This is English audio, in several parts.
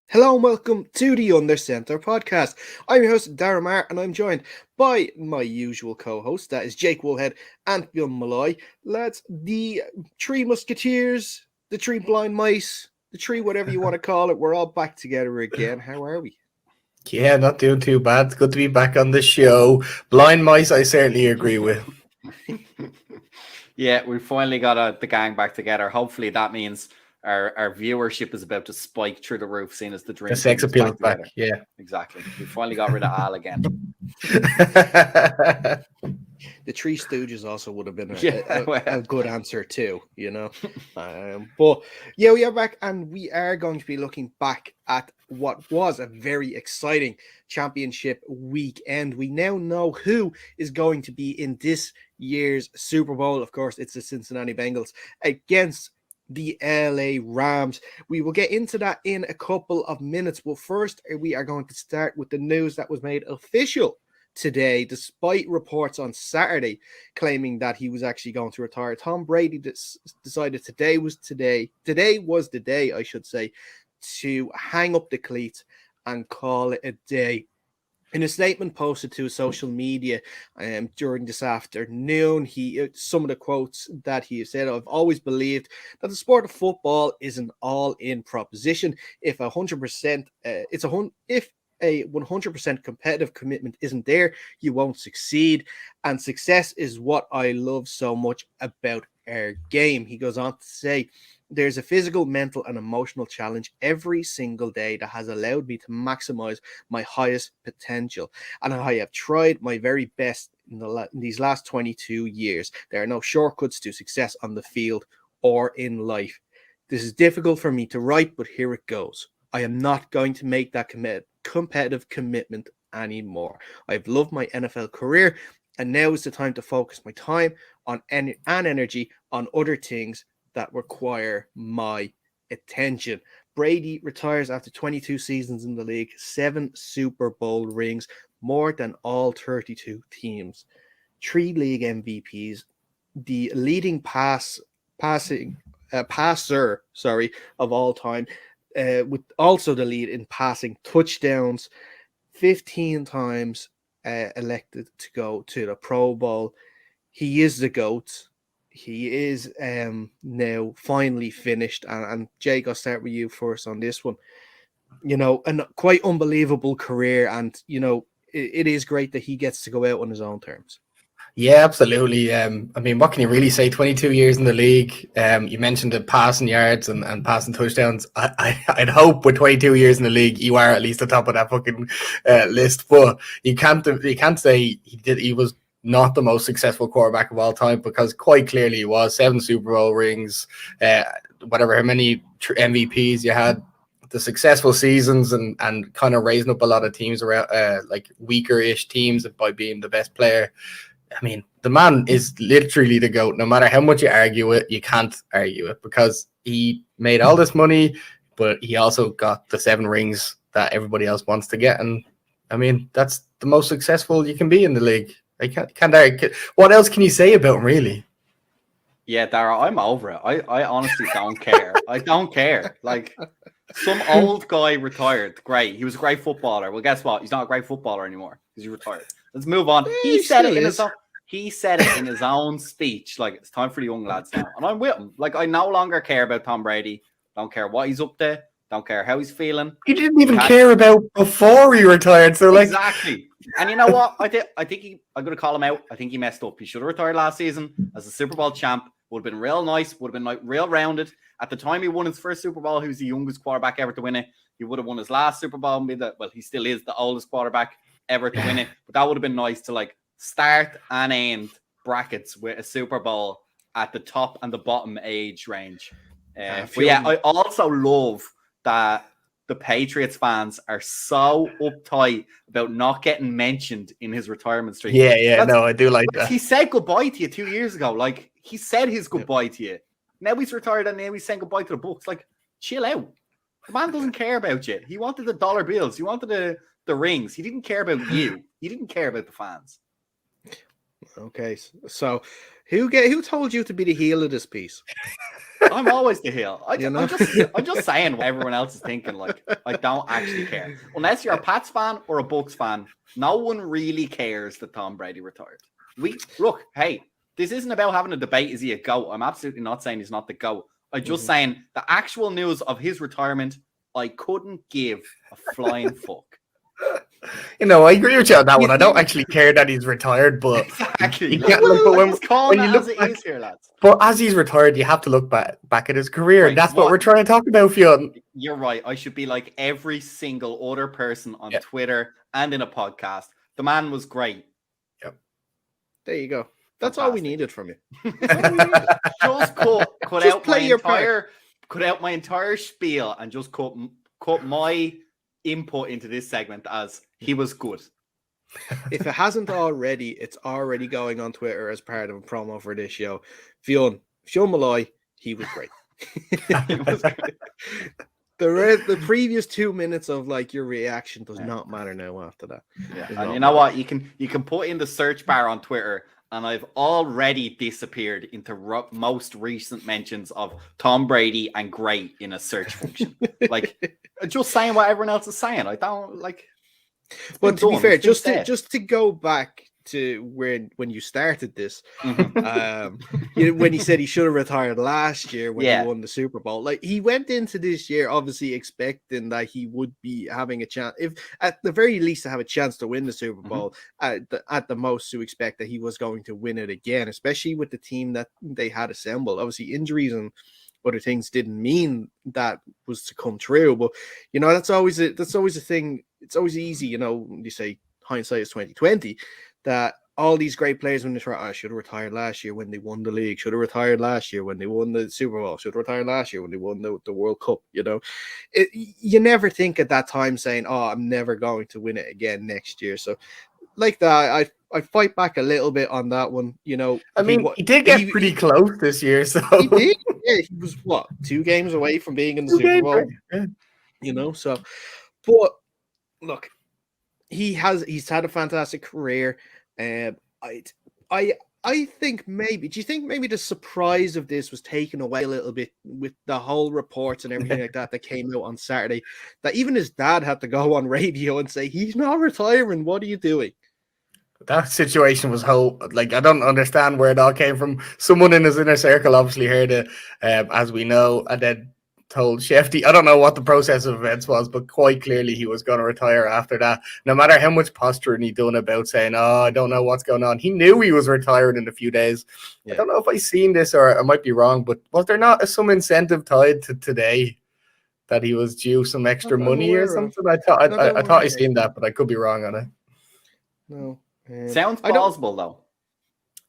Hello and welcome to the Under Center podcast. I'm your host, Darren Marr, and I'm joined by my usual co-host, that is Jake Woolhead and Bill Malloy. Lads, the three musketeers, the three blind mice, the three whatever you want to call it, we're all back together again. How are we? Yeah, not doing too bad. It's good to be back on the show. Blind mice, I certainly agree with. Yeah, we finally got the gang back together. Hopefully that means our viewership is about to spike through the roof, seeing as the dream. The sex appeal is back, yeah. Exactly. We finally got rid of Al again. The Three Stooges also would have been a good answer too, you know. But yeah, we are back, and we are going to be looking back at what was a very exciting championship weekend. We now know who is going to be in this year's Super Bowl. Of course, it's the Cincinnati Bengals against the LA Rams. We will get into that in a couple of minutes. But first, we are going to start with the news that was made official today, despite reports on Saturday claiming that he was actually going to retire. Tom Brady decided today was the day, I should say, to hang up the cleats and call it a day. In a statement posted to social media during this afternoon, some of the quotes that he said: "I've always believed that the sport of football is an all-in proposition. If a 100% competitive commitment isn't there, you won't succeed. And success is what I love so much about our game." He goes on to say, "There's a physical, mental, and emotional challenge every single day that has allowed me to maximize my highest potential. And I have tried my very best in these last 22 years. There are no shortcuts to success on the field or in life. This is difficult for me to write, but here it goes. I am not going to make that competitive commitment anymore. I've loved my NFL career, and now is the time to focus my time and energy on other things that require my attention." Brady retires after 22 seasons in the league, 7 Super Bowl rings, more than all 32 teams, 3 league MVPs, the leading passer of all time, with also the lead in passing touchdowns, 15 times elected to go to the Pro Bowl. He is the GOAT. He is now finally finished. And Jake, I'll start with you first on this one. You know, a quite unbelievable career. And, you know, it is great that he gets to go out on his own terms. Yeah, absolutely. I mean, what can you really say? 22 years in the league. You mentioned the passing yards and passing touchdowns. I'd hope with 22 years in the league, you are at least the top of that fucking list. But you can't say he was not the most successful quarterback of all time, because quite clearly he was. 7 Super Bowl rings, how many MVPs you had, the successful seasons, and kind of raising up a lot of teams around like weaker-ish teams by being the best player. I mean, the man is literally the GOAT. No matter how much you argue it, you can't argue it, because he made all this money, but he also got the 7 rings that everybody else wants to get. And I mean, that's the most successful you can be in the league. I can't argue. What else can you say about him, really? Yeah, Dara, I'm over it. I honestly don't care. I don't care. Like, some old guy retired. Great. He was a great footballer. Well, guess what? He's not a great footballer anymore because he retired. Let's move on. He said it in his own speech. Like, it's time for the young lads now. And I'm with him. Like, I no longer care about Tom Brady. Don't care what he's up to. Don't care how he's feeling. He didn't even care about before he retired. So, like, exactly. And you know what? I'm going to call him out. I think he messed up. He should have retired last season as a Super Bowl champ. Would have been real nice. Would have been like real rounded. At the time he won his first Super Bowl, he was the youngest quarterback ever to win it. He would have won his last Super Bowl. Well, he still is the oldest quarterback ever to win it. But that would have been nice to like start and end brackets with a Super Bowl at the top and the bottom age range. But yeah, I also love that the Patriots fans are so uptight about not getting mentioned in his retirement streak. I do like that. He said goodbye to you 2 years ago. Like, he said his goodbye to you. Now he's retired and now he's saying goodbye to the Bucs. Like, chill out. The man doesn't care about you. He wanted the dollar bills. He wanted the rings. He didn't care about you. He didn't care about the fans. Okay, so who told you to be the heel of this piece? I'm always the heel. I'm just saying what everyone else is thinking. Like, I don't actually care. Unless you're a Pats fan or a Bucs fan, no one really cares that Tom Brady retired. Hey, this isn't about having a debate. Is he a GOAT? I'm absolutely not saying he's not the GOAT. I'm just saying the actual news of his retirement, I couldn't give a flying fuck. I agree with you on that one. I don't actually care that he's retired, but exactly. But as he's retired, you have to look back at his career, right, and that's what we're trying to talk about, Fionn. You're right. I should be like every single other person on Twitter and in a podcast. The man was great. Yep. There you go. That's all we needed from you. Just cut out my entire spiel and just cut my input into this segment as he was good. If it hasn't already, it's already going on Twitter as part of a promo for this show. Fionn Malloy, he was great. He was great. The previous 2 minutes of like your reaction does not matter now after that. Yeah, and you know what? You can put in the search bar on Twitter, and I've already disappeared into most recent mentions of Tom Brady and great in a search function. Like, just saying what everyone else is saying. I don't like. But to be fair, just to go back to when you started this, when he said he should have retired last year when he won the Super Bowl, like he went into this year obviously expecting that he would be having a chance, if at the very least to have a chance to win the Super Bowl, at the most to expect that he was going to win it again, especially with the team that they had assembled. Obviously injuries and other things didn't mean that was to come true, but that's always a thing. It's always easy, you say hindsight is 2020, that all these great players when they try, I should have retired last year when they won the league, should have retired last year when they won the Super Bowl, should have retired last year when they won the World Cup. You never think at that time saying, oh, I'm never going to win it again next year. So like that, I fight back a little bit on that one. I mean, he did get pretty close this year, so he did. Yeah, he was 2 games away from being in the Super Bowl. Yeah. So, but look, he's had a fantastic career. I think maybe. Do you think maybe the surprise of this was taken away a little bit with the whole reports and everything like that came out on Saturday? That even his dad had to go on radio and say he's not retiring. What are you doing? That situation was I don't understand where it all came from. Someone in his inner circle obviously heard it, as we know, and then told Shefty. I don't know what the process of events was, but quite clearly he was going to retire after that. No matter how much posturing he done about saying, oh, I don't know what's going on. He knew he was retiring in a few days. Yeah. I don't know if I seen this or I might be wrong, but was there not some incentive tied to today that he was due some extra money or something? I thought I seen that, but I could be wrong on it. No. Sounds plausible though.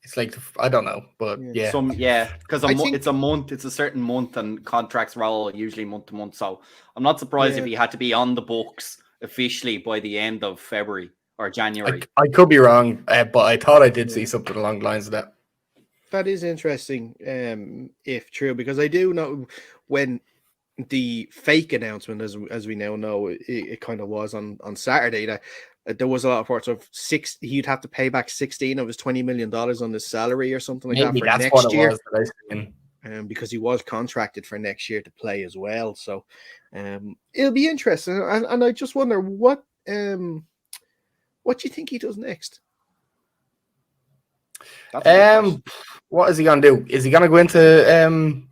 It's like, I don't know, but because it's a month, it's a certain month, and contracts roll usually month to month. So I'm not surprised if he had to be on the books officially by the end of February or January. I could be wrong, but I thought I did see something along the lines of that. That is interesting, if true, because I do know when the fake announcement, as we now know, it kind of was on Saturday, that there was a lot of reports of he'd have to pay back 16 of his $20 million on his salary or something like that for next year. Because he was contracted for next year to play as well. So it'll be interesting. And I just wonder what do you think he does next? What is he going to do? Is he going to go into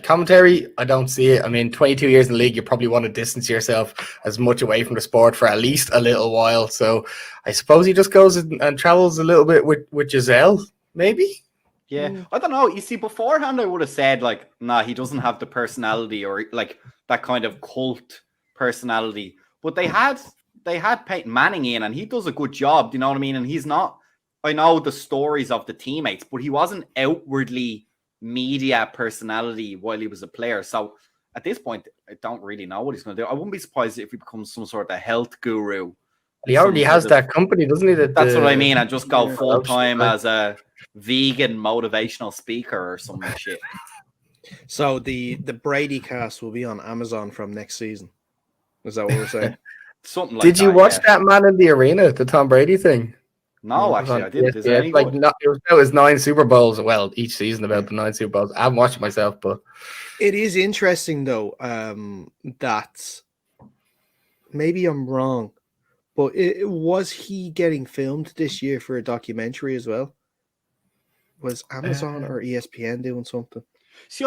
commentary? I don't see it. I mean, 22 years in the league, you probably want to distance yourself as much away from the sport for at least a little while. So I suppose he just goes and travels a little bit with Giselle, maybe. Yeah, I don't know. You see, beforehand, I would have said like, nah, he doesn't have the personality or like that kind of cult personality. But they had Peyton Manning in, and he does a good job. Do you know what I mean? And he's not. I know the stories of the teammates, but he wasn't outwardly media personality while he was a player. So at this point, I don't really know what he's going to do. I wouldn't be surprised if he becomes some sort of health guru. He already has that company, doesn't he? That's what I mean. And just go full time as a vegan motivational speaker or some shit. So the Brady cast will be on Amazon from next season. Is that what we're saying? Something like Did you watch that Man in the Arena, the Tom Brady thing? No, actually, I didn't. Is it any like good? it was 9 Super Bowls. Well, each season about the 9 Super Bowls. I haven't watched it myself, but it is interesting though. That maybe I'm wrong, but was he getting filmed this year for a documentary as well? Was Amazon or ESPN doing something? See,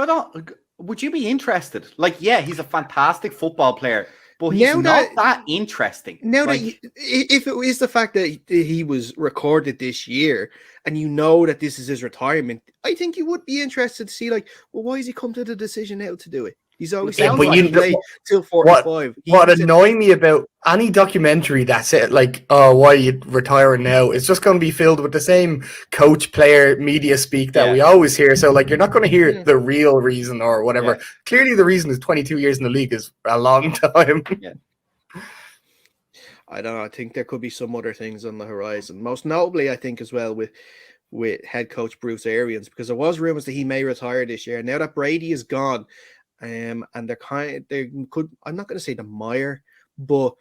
would you be interested? Like, yeah, he's a fantastic football player, but he's not that interesting. Now like, if it is the fact that he was recorded this year and you know that this is his retirement, I think you would be interested to see, like, well, why has he come to the decision now to do it? He's always saying he played till 45. What annoying me about any documentary that's it, like, oh, why are you retiring now? It's just going to be filled with the same coach, player, media speak that we always hear. So, like, you're not going to hear the real reason or whatever. Yeah. Clearly, the reason is 22 years in the league is a long time. Yeah. I don't know. I think there could be some other things on the horizon. Most notably, I think, as well, with head coach Bruce Arians, because there was rumors that he may retire this year. Now that Brady is gone, and I'm not going to say the mire, but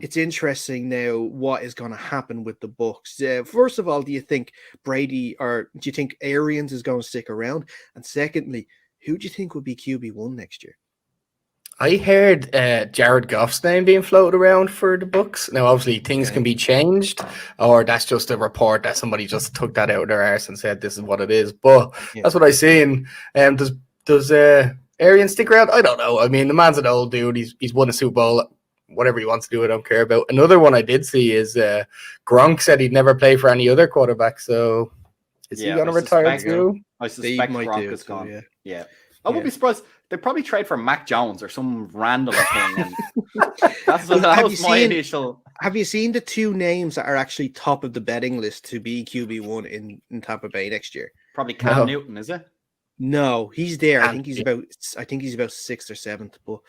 it's interesting now what is going to happen with the Bucs. First of all, do you think Brady, or do you think Arians is going to stick around? And secondly, who do you think would be QB1 next year? I heard Jared Goff's name being floated around for the Bucs. Now, obviously, things can be changed, or that's just a report that somebody just took that out of their arse and said this is what it is. But that's what I seen. Does Arians stick around? I don't know. I mean, the man's an old dude. He's won a Super Bowl. Whatever he wants to do, I don't care about. Another one I did see is Gronk said he'd never play for any other quarterback. So is he going to retire too? I suspect Gronk is gone. Yeah. I wouldn't be surprised. They'd probably trade for Mac Jones or some random thing. And that was my initial. Have you seen the two names that are actually top of the betting list to be QB1 in Tampa Bay next year? Probably Cam Newton, is it? No, he's there. I think he's about 6th or 7th. But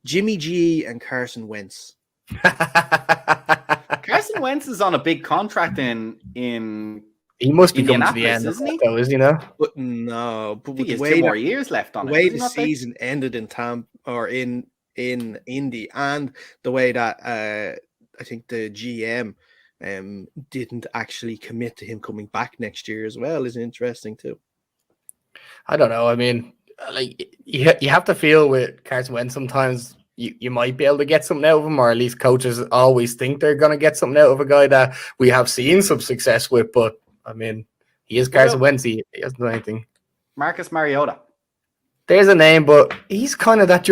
Jimmy G and Carson Wentz. Carson Wentz is on a big contract in. He must be coming to the end, isn't he? Though, is he now? But no, but with the way 2 more years left on the way the season ended in Tampa or in Indy, and the way that I think the GM didn't actually commit to him coming back next year as well is interesting too. I don't know. I mean, like you have to feel with Carson Wentz sometimes. You might be able to get something out of him, or at least coaches always think they're going to get something out of a guy that we have seen some success with. But I mean, he is Carson Wentz. He hasn't done anything. Marcus Mariota. There's a name, but he's kind of that.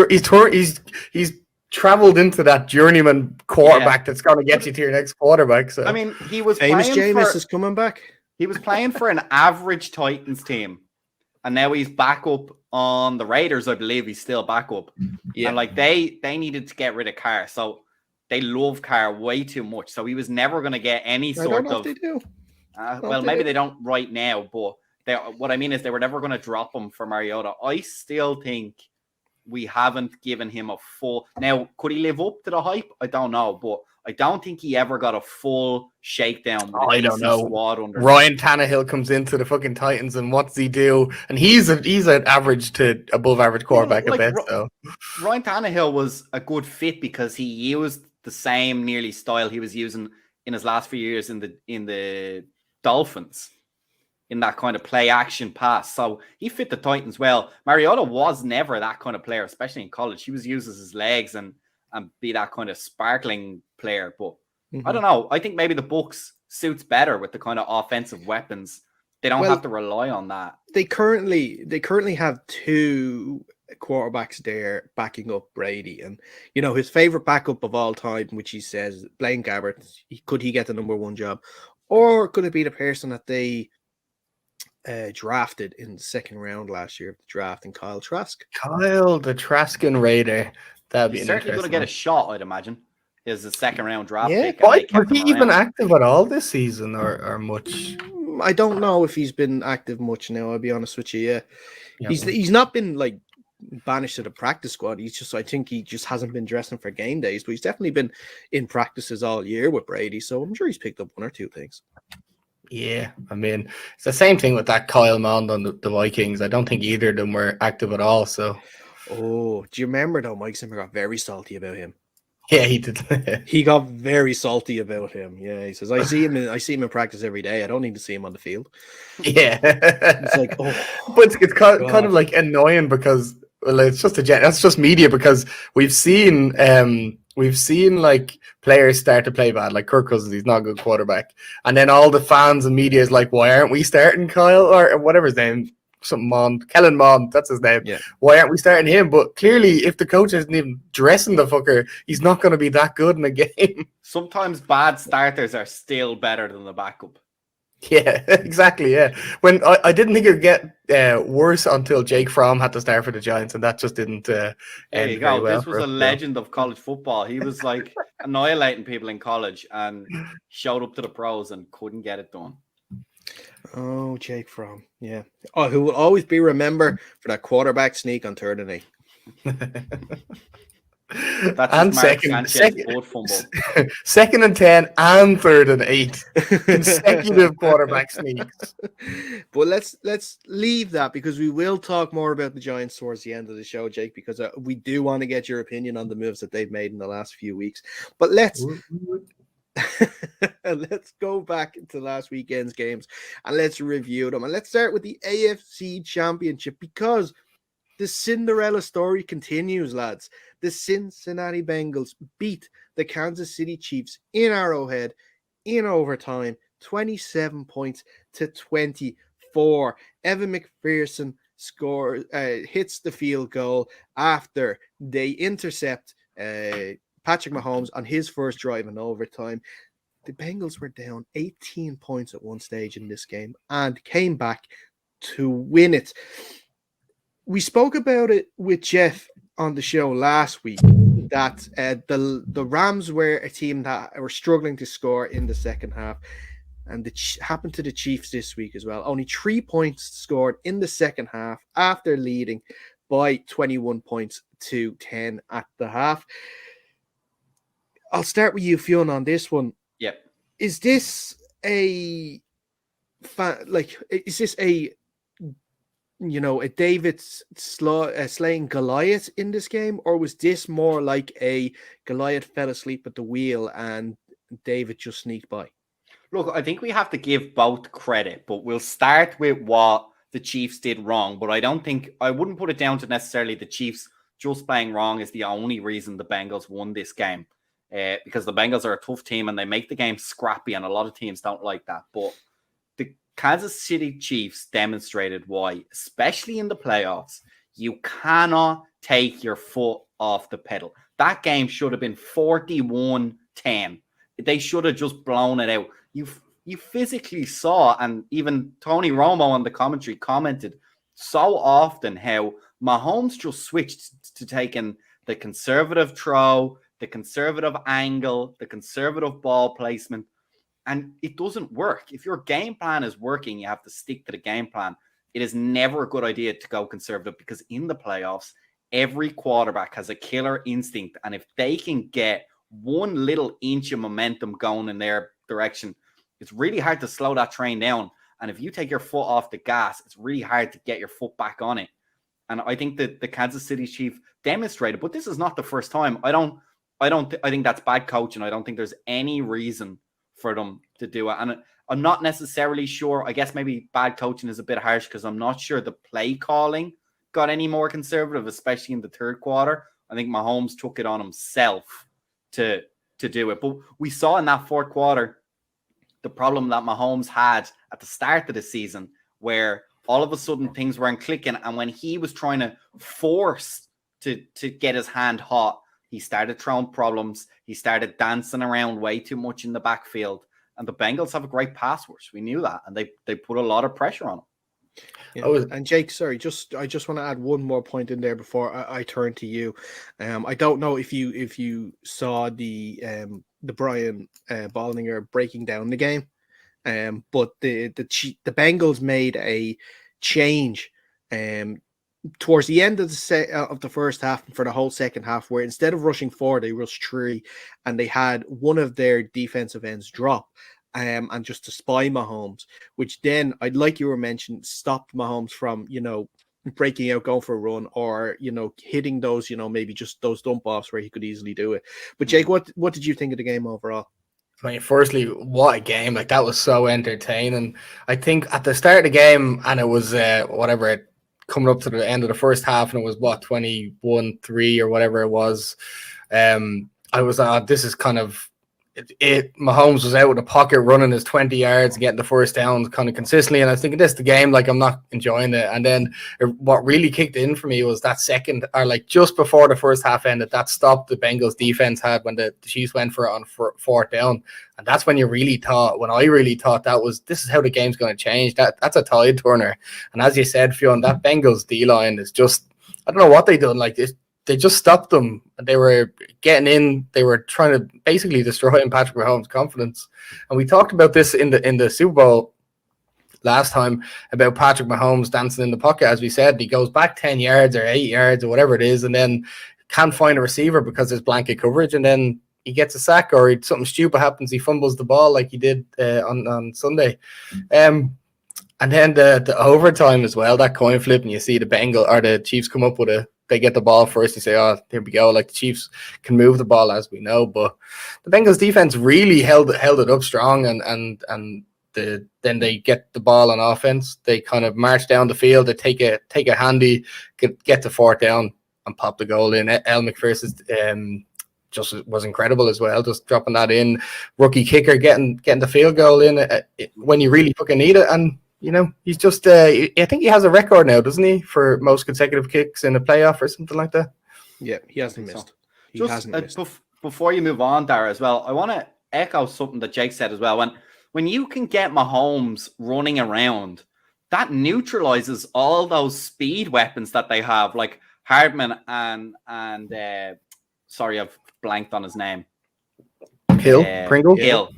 He's traveled into that journeyman quarterback that's going to get you to your next quarterback. So I mean, he was famous. Jameis is coming back. He was playing for an average Titans team, and now he's back up on the Raiders. I believe he's still back up. Yeah, and like they needed to get rid of Carr, so they love Carr way too much. So he was never going to get any sort of. They do. Well, maybe they don't right now, but what I mean is they were never going to drop him for Mariota. I still think we haven't given him a full. Now, could he live up to the hype? I don't know, but I don't think he ever got a full shakedown. I don't know. Ryan Tannehill comes into the fucking Titans, and what's he do? And he's an average to above average quarterback, I bet. So Ryan Tannehill was a good fit because he used the same nearly style he was using in his last few years in the Dolphins, in that kind of play action pass. So he fit the Titans well. Mariota was never that kind of player, especially in college. He was used as his legs and be that kind of sparkling player. But I don't know. I think maybe the Bucs suits better with the kind of offensive weapons. They don't have to rely on that. They currently have 2 quarterbacks there backing up Brady, and his favorite backup of all time, which he says Blaine Gabbert. Could he get the number 1 job? Or could it be the person that they drafted in the second round last year of the draft, and Kyle Trask. Kyle the Traskin Raider. That'd be He's an certainly going to get a interesting shot, I'd imagine. Is the second round draft Yeah. pick, and they Was kept he him even around. active at all this season or much? I don't know if he's been active much now. I'll be honest with you. Yeah, he's not been like banished to the practice squad. I think he just hasn't been dressing for game days, but he's definitely been in practices all year with Brady. So I'm sure he's picked up one or two things. Yeah, I mean, it's the same thing with that Kyle Mond on the Vikings. I don't think either of them were active at all. So, do you remember though? Mike Zimmer got very salty about him. Yeah, he did. He got very salty about him. Yeah, he says, I see him in practice every day. I don't need to see him on the field. Yeah, it's like, oh, but it's kind of like annoying because it's just that's just media because we've seen like players start to play bad, like Kirk Cousins, he's not a good quarterback, and then all the fans and media is like, why aren't we starting Kyle or whatever his name? Something Mond, Kellen Mond, that's his name. Yeah. Why aren't we starting him? But clearly, if the coach isn't even dressing the fucker, he's not going to be that good in a game. Sometimes bad starters are still better than the backup. Yeah, exactly. Yeah, when I didn't think it would get worse until Jake Fromm had to start for the Giants, and that just didn't there end you go. very well. This was a legend of college football. He was like annihilating people in college and showed up to the pros and couldn't get it done. Oh, Jake Fromm. Yeah. Oh, who will always be remembered for that quarterback sneak on 3rd and 8. That's and second and 10 and 3rd and 8 consecutive quarterback sneaks. But let's leave that because we will talk more about the Giants towards the end of the show, Jake, because we do want to get your opinion on the moves that they've made in the last few weeks. But let's go back to last weekend's games and let's review them. And let's start with the AFC Championship because the Cinderella story continues, lads. The Cincinnati Bengals beat the Kansas City Chiefs in Arrowhead in overtime, 27 points to 24. Evan McPherson hits the field goal after they intercept Patrick Mahomes on his first drive in overtime. The Bengals were down 18 points at one stage in this game and came back to win it. We spoke about it with Jeff on the show last week that the Rams were a team that were struggling to score in the second half, and it happened to the Chiefs this week as well. Only 3 points scored in the second half after leading by 21 points to 10 at the half. I'll start with you, Fionn, on this one. Yep. Is this a David slaying Goliath in this game, or was this more like a Goliath fell asleep at the wheel and David just sneaked by? Look, I think we have to give both credit, but we'll start with what the Chiefs did wrong. But I wouldn't put it down to necessarily the Chiefs just playing wrong is the only reason the Bengals won this game. Because the Bengals are a tough team and they make the game scrappy, and a lot of teams don't like that. But the Kansas City Chiefs demonstrated why, especially in the playoffs, you cannot take your foot off the pedal. That game should have been 41-10. They should have just blown it out. You physically saw, and even Tony Romo on the commentary commented so often how Mahomes just switched to taking the conservative throw, the conservative angle, the conservative ball placement, and it doesn't work. If your game plan is working, you have to stick to the game plan. It is never a good idea to go conservative because in the playoffs, every quarterback has a killer instinct, and if they can get one little inch of momentum going in their direction, it's really hard to slow that train down. And if you take your foot off the gas, it's really hard to get your foot back on it. And I think that the Kansas City Chiefs demonstrated, but this is not the first time. I think that's bad coaching. I don't think there's any reason for them to do it. And I'm not necessarily sure. I guess maybe bad coaching is a bit harsh because I'm not sure the play calling got any more conservative, especially in the third quarter. I think Mahomes took it on himself to do it. But we saw in that fourth quarter the problem that Mahomes had at the start of the season, where all of a sudden things weren't clicking. And when he was trying to force to get his hand hot, he started throwing problems. He started dancing around way too much in the backfield. And the Bengals have a great pass rush. We knew that. And they put a lot of pressure on him. Yeah. And Jake, sorry, I just want to add one more point in there before I turn to you. I don't know if you saw the Brian Baldinger breaking down the game, but the Bengals made a change towards the end of the first half and for the whole second half, where instead of rushing 4, they rushed 3, and they had one of their defensive ends drop. And just to spy Mahomes, which then I'd like you were mentioned, stopped Mahomes from, breaking out, going for a run, or, hitting those, maybe just those dump offs where he could easily do it. But Jake, what did you think of the game overall? I mean, firstly, what a game. Like, that was so entertaining. I think at the start of the game, and it was coming up to the end of the first half, and it was 21-3 or whatever it was. I was this is kind of it. Mahomes was out of the pocket running his 20 yards, getting the first downs kind of consistently, and I was thinking, this is the game. Like, I'm not enjoying it. And then what really kicked in for me was that second, or like just before the first half ended, that stop the Bengals defense had when the Chiefs went for it on fourth down. And that's when I really thought this is how the game's going to change. That's a tide turner. And as you said, Fionn, that Bengals D-line is just, I don't know what they done. Like, they just stopped them. They were getting in. They were trying to basically destroy Patrick Mahomes' confidence. And we talked about this in the Super Bowl last time about Patrick Mahomes dancing in the pocket. As we said, he goes back 10 yards or 8 yards or whatever it is, and then can't find a receiver because there's blanket coverage, and then he gets a sack, or something stupid happens. He fumbles the ball like he did on Sunday. And then the overtime as well, that coin flip, and you see the Chiefs come up with they get the ball first. You say, oh, here we go. Like, the Chiefs can move the ball, as we know, but the Bengals defense really held it up strong, and then they get the ball on offense. They kind of march down the field. They take a handy, get the fourth down and pop the goal in. El McPherson just was incredible as well, just dropping that in. Rookie kicker getting the field goal in when you really fucking need it. And he's just I think he has a record now, doesn't he, for most consecutive kicks in a playoff or something like that? Yeah, he hasn't missed. Before you move on, Dara, as well, I want to echo something that Jake said as well. When you can get Mahomes running around, that neutralizes all those speed weapons that they have, like Hardman and sorry, I've blanked on his name. Hill.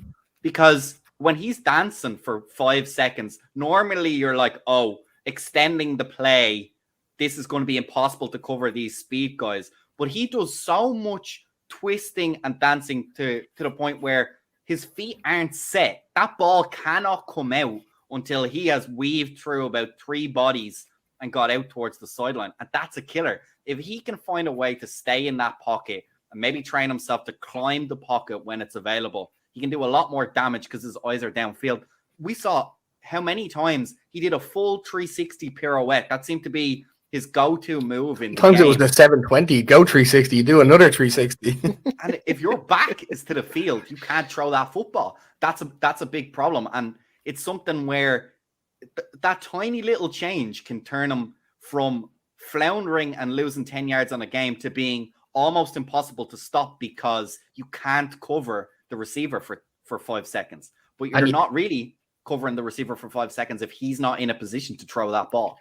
Because when he's dancing for 5 seconds, normally you're like, oh, extending the play, this is going to be impossible to cover these speed guys. But he does so much twisting and dancing to the point where his feet aren't set. That ball cannot come out until he has weaved through about 3 bodies and got out towards the sideline. And that's a killer. If he can find a way to stay in that pocket and maybe train himself to climb the pocket when it's available, he can do a lot more damage because his eyes are downfield. We saw how many times he did a full 360 pirouette. That seemed to be his go-to move in the game. It was the 720. Go 360, you do another 360. And if your back is to the field, you can't throw that football. That's a big problem. And it's something where that tiny little change can turn him from floundering and losing 10 yards on a game to being almost impossible to stop because you can't cover the receiver for 5 seconds. But you're not really covering the receiver for 5 seconds if he's not in a position to throw that ball.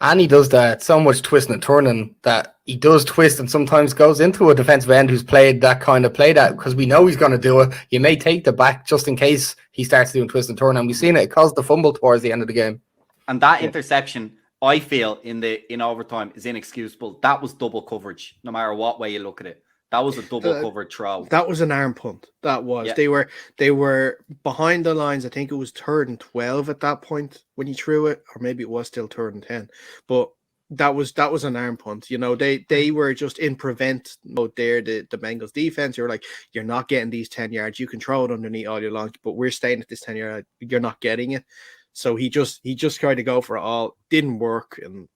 And he does that so much twisting and turning that he does twist and sometimes goes into a defensive end who's played that kind of play, that because we know he's going to do it. You may take the back just in case he starts doing twist and turn. And we've seen it caused the fumble towards the end of the game. And that interception, I feel, in overtime is inexcusable. That was double coverage, no matter what way you look at it. That was a double covered throw. That was an arm punt. That was. Yeah. They were behind the lines. I think it was 3rd and 12 at that point when he threw it, or maybe it was still 3rd and 10. But that was an arm punt. They were just in prevent mode there. The Bengals defense, you're like, you're not getting these 10 yards. You can throw it underneath all your long, but we're staying at this 10 yard. You're not getting it. So he just tried to go for it all. Didn't work, and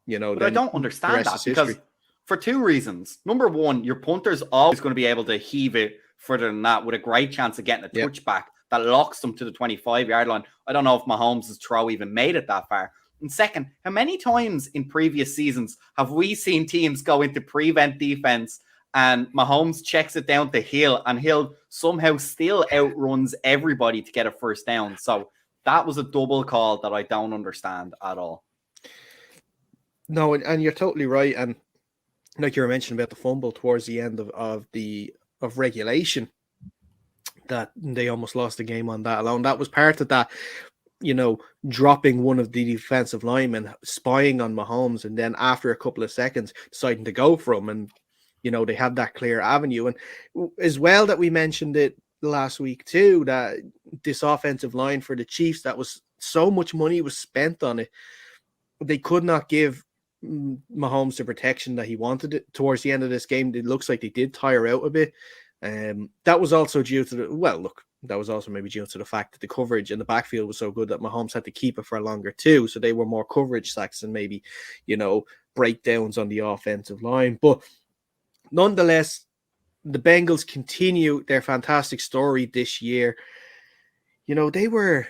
But I don't understand that because for 2 reasons. Number one, your punter's always going to be able to heave it further than that with a great chance of getting a touchback that locks them to the 25-yard line. I don't know if Mahomes' throw even made it that far. And second, how many times in previous seasons have we seen teams go into prevent defense and Mahomes checks it down to Hill, and Hill somehow still outruns everybody to get a first down? So that was a double call that I don't understand at all. No, and you're totally right. And like you were mentioning about the fumble towards the end of regulation, that they almost lost the game on that alone. That was part of that, dropping one of the defensive linemen, spying on Mahomes, and then after a couple of seconds deciding to go for him. And, they had that clear avenue. And as well that we mentioned it last week too, that this offensive line for the Chiefs, that was so much money was spent on it. They could not give Mahomes the protection that he wanted it towards the end of this game. It looks like they did tire out a bit. That was also due to that was also maybe due to the fact that the coverage in the backfield was so good that Mahomes had to keep it for longer too. So they were more coverage sacks than maybe, breakdowns on the offensive line. But nonetheless, the Bengals continue their fantastic story this year. They were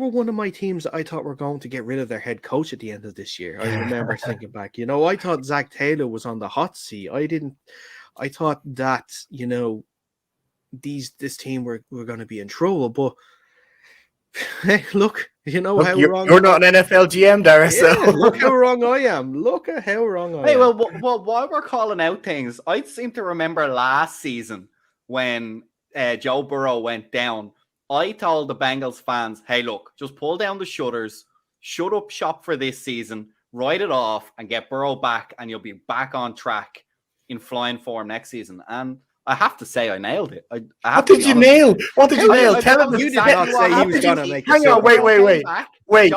one of my teams that I thought were going to get rid of their head coach at the end of this year. I remember thinking back, I thought Zach Taylor was on the hot seat. I thought that, this team were going to be in trouble. But hey, look, how wrong. You're not an NFL GM, Darius. Yeah, so. Look how wrong I am. Look at how wrong I am. Hey, well, while we're calling out things, I seem to remember last season when Joe Burrow went down, I told the Bengals fans, hey, look, just pull down the shutters, shut up shop for this season, write it off, and get Burrow back, and you'll be back on track in flying form next season. And I have to say, I nailed it. What did you nail? What did you nail? Tell him. You did not say he was going to make it. Hang on, wait.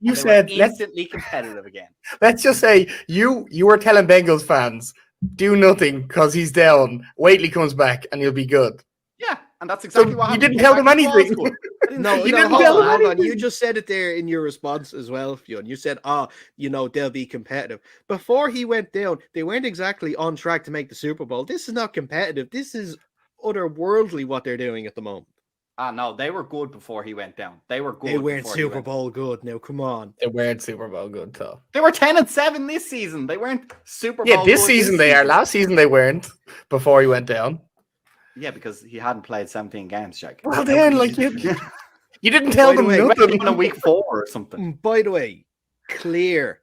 You said instantly competitive again. Let's just say you were telling Bengals fans, do nothing because he's down. Wait till he comes back and he'll be good. Yeah, and that's exactly what happened. You didn't tell them anything. No, you didn't tell them anything. You just said it there in your response as well, Fionn. You said, they'll be competitive. Before he went down, they weren't exactly on track to make the Super Bowl. This is not competitive. This is otherworldly what they're doing at the moment. No, they were good before he went down. They were good. They weren't Super Bowl good. Now, come on. They weren't Super Bowl good, though. They were 10-7 this season. They weren't Super Bowl good. Yeah, this season they are. Last season they weren't before he went down. Yeah, because he hadn't played 17 games, Jack. Well, then, you didn't tell them nothing. On week 4 or something. By the way, clear,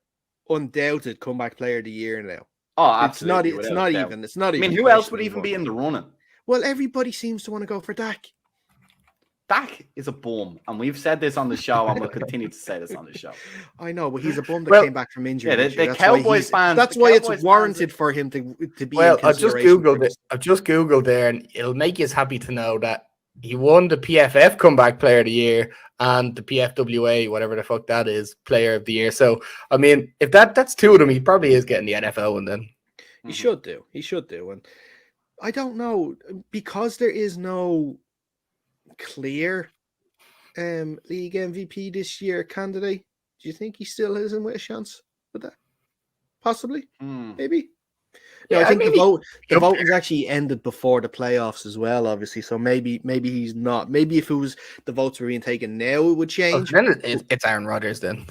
undoubted comeback player of the year now. Oh, absolutely. It's not even. I mean, who else would even be in the running? Well, everybody seems to want to go for Dak. Dak is a bum, and we've said this on the show, and we'll continue to say this on the show. I know, but he's a bum that came back from injury. Yeah, the Cowboys fans. That's why it's warranted for him to be. Well, I've just googled there, and it'll make you happy to know that he won the PFF Comeback Player of the Year and the PFWA, whatever the fuck that is, Player of the Year. So, I mean, if that's two of them, he probably is getting the NFL one then. He should do. And I don't know, because there is no clear league MVP this year candidate. Do you think he still isn't with a chance with that? Possibly, maybe. No, I think the vote was actually ended before the playoffs as well, obviously. So maybe he's not. Maybe if it was the votes were being taken now, it would change. Then it's Aaron Rodgers then.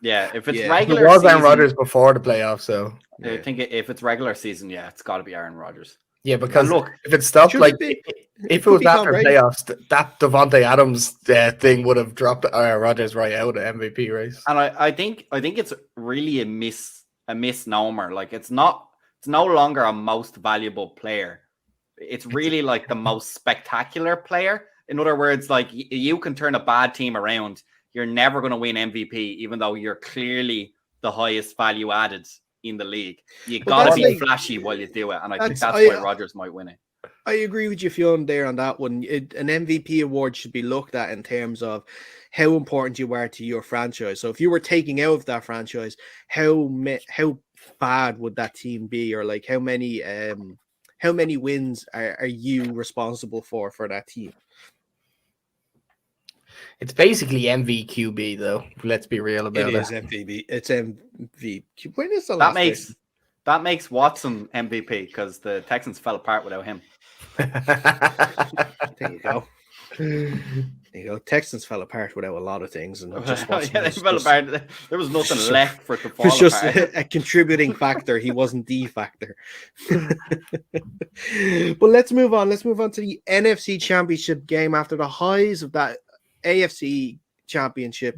Yeah, if it's regular, it was Aaron Rodgers before the playoffs. So I think if it's regular season, it's got to be Aaron Rodgers. Yeah, because if it stopped, if it was after playoffs, that Devontae Adams thing would have dropped Rodgers right out of MVP race. And I think it's really a misnomer. Like it's no longer a most valuable player. It's really like the most spectacular player. In other words, like you can turn a bad team around. You're never going to win MVP, even though you're clearly the highest value added in the league. You got to be flashy while you do it, and I think that's why Rodgers might win it. I agree with you, Fionn, there on that one. An MVP award should be looked at in terms of how important you are to your franchise. So if you were taking out of that franchise, how bad would that team be, or like how many wins are you responsible for that team? It's basically MVQB, though. Let's be real about it. It is MVB. It's MVP. When is the last that makes Watson MVP because the Texans fell apart without him. There you go. There you go. Texans fell apart without a lot of things, and just they fell apart. There was nothing left for it to fall apart. It was just apart. a contributing factor. He wasn't the factor. But let's move on. Let's move on to the NFC Championship game after the highs of that AFC Championship.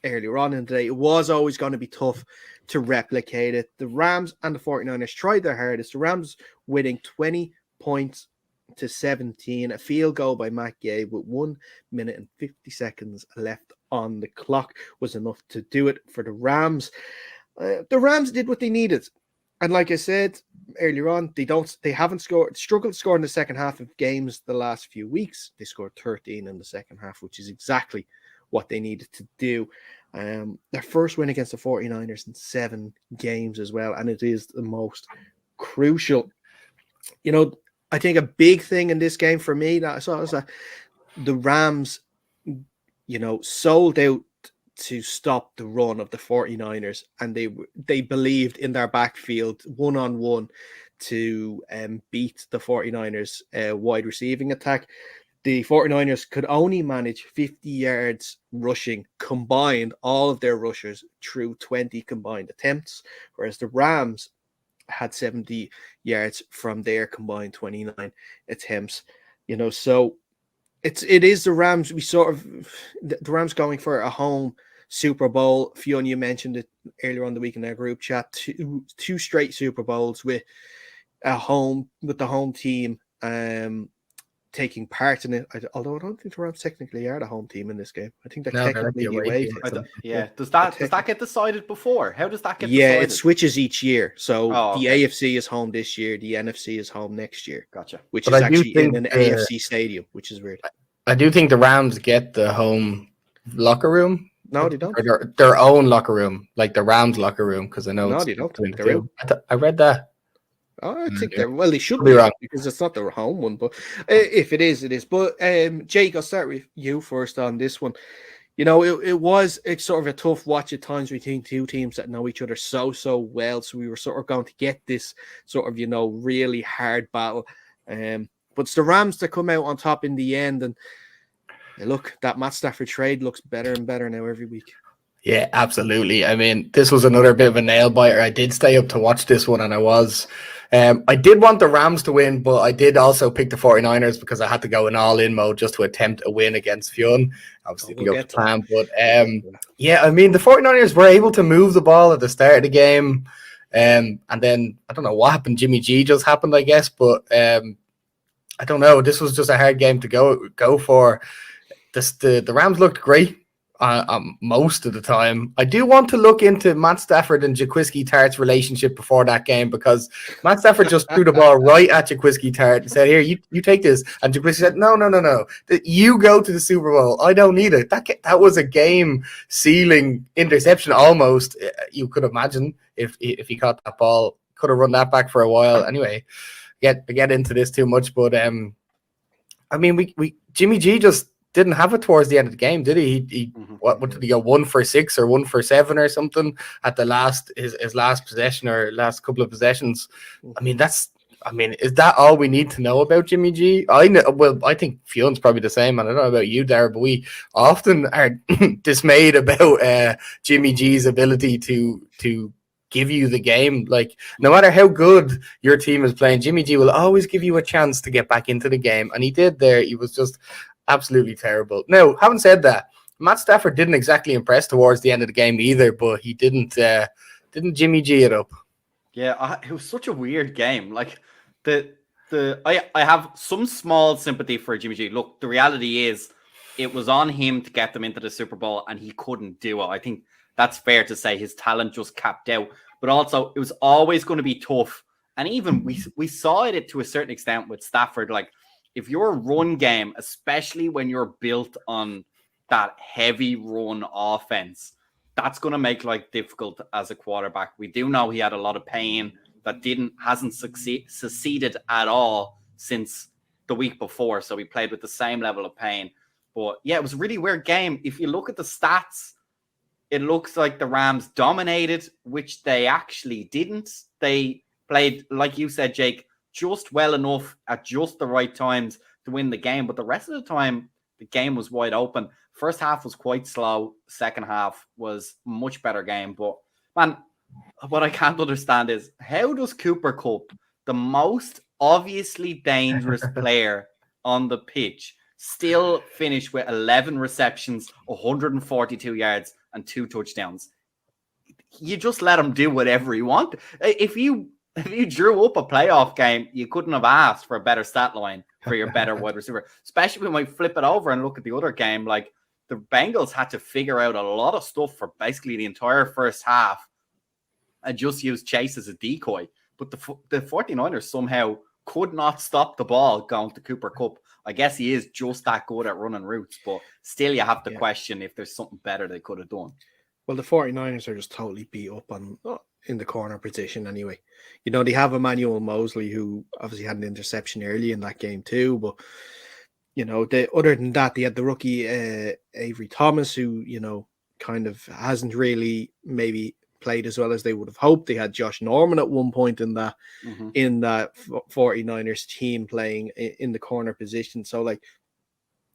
earlier on in the day, it was always going to be tough to replicate it. The Rams and the 49ers tried their hardest. The Rams winning 20 points to 17, a field goal by Matt Gay with 1 minute and 50 seconds left on the clock was enough to do it for the Rams. The Rams did what they needed. And like I said earlier on, they haven't struggled to score in the second half of games the last few weeks. They scored 13 in the second half, which is exactly what they needed to do. Their first win against the 49ers in 7 games as well. And it is the most crucial. I think a big thing in this game for me that I saw was that the Rams, sold out to stop the run of the 49ers, and they believed in their backfield one-on-one to beat the 49ers wide receiving attack. The 49ers could only manage 50 yards rushing combined, all of their rushers through 20 combined attempts, whereas the Rams had 70 yards from their combined 29 attempts. So it is the Rams. The Rams going for a home Super Bowl. Fionn, you mentioned it earlier on the week in our group chat. Two straight Super Bowls with the home team taking part in it. Although I don't think the Rams technically are the home team in this game. I think they're technically away. Does that get decided before? How does that get decided? Yeah, it switches each year. So the AFC is home this year. The NFC is home next year. Gotcha. Which is actually in an AFC stadium, which is weird. I do think the Rams get the home locker room. No, they don't. Or their own locker room, like the Rams locker room, because I know. No, they don't. I read that. Oh, I think they should be wrong because it's not their home one. But if it is, it is. But Jake, I'll start with you first on this one. It's sort of a tough watch at times between two teams that know each other so well. So we were sort of going to get this sort of really hard battle. But it's the Rams that come out on top in the end, and look, that Matt Stafford trade looks better and better now every week. Yeah, absolutely. I mean, this was another bit of a nail biter. I did stay up to watch this one, and I did want the Rams to win, but I did also pick the 49ers because I had to go in all-in mode just to attempt a win against Fionn. Obviously, didn't go to plan, but yeah, I mean, the 49ers were able to move the ball at the start of the game, and then I don't know what happened. Jimmy G just happened, I guess, but I don't know. This was just a hard game to go for. The Rams looked great most of the time. I do want to look into Matt Stafford and Jaquiski Tartt's relationship before that game, because Matt Stafford just threw the ball right at Jaquiski Tartt and said, "Here, you take this." And Jaquiski said, "No. You go to the Super Bowl. I don't need it." That was a game-sealing interception almost. You could imagine if he caught that ball, could have run that back for a while. Anyway, get into this too much, but I mean, we Jimmy G just didn't have it towards the end of the game, did he? What did he go 1 for 6 or 1 for 7 or something at the his last possession or last couple of possessions? I mean, is that all we need to know about Jimmy G? I think Fionn's probably the same, and I don't know about you, Dara, but we often are dismayed about Jimmy G's ability to give you the game. Like, no matter how good your team is playing, Jimmy G will always give you a chance to get back into the game, and he did there. He was just absolutely terrible. Now, having said that, Matt Stafford didn't exactly impress towards the end of the game either, but he didn't Jimmy G it up. Yeah, it was such a weird game. Like I have some small sympathy for Jimmy G. Look, the reality is it was on him to get them into the Super Bowl, and he couldn't do it. I think that's fair to say. His talent just capped out. But also, it was always going to be tough. And even we saw it to a certain extent with Stafford. Like, if your run game, especially when you're built on that heavy run offense, that's going to make life difficult as a quarterback. We do know he had a lot of pain that hasn't succeeded at all since the week before. So he played with the same level of pain. But yeah, it was a really weird game. If you look at the stats, it looks like the Rams dominated, which they actually didn't. They played, like you said, Jake, just well enough at just the right times to win the game. But the rest of the time, the game was wide open. First half was quite slow. Second half was a much better game. But, man, what I can't understand is, how does Cooper Kupp, the most obviously dangerous player on the pitch, still finished with 11 receptions, 142 yards, and 2 touchdowns. You just let him do whatever he wanted. If you drew up a playoff game, you couldn't have asked for a better stat line for your better wide receiver. Especially when we flip it over and look at the other game, like the Bengals had to figure out a lot of stuff for basically the entire first half and just use Chase as a decoy. But the 49ers somehow could not stop the ball going to Cooper Kupp. I guess he is just that good at running routes, but still you have to question if there's something better they could have done. Well, the 49ers are just totally beat up in the corner position anyway. You know, they have Emmanuel Mosley, who obviously had an interception early in that game too, but, you know, other than that, they had the rookie Avery Thomas, who, you know, kind of hasn't really maybe played as well as they would have hoped. They had Josh Norman at one point in that 49ers team playing in the corner position. So, like,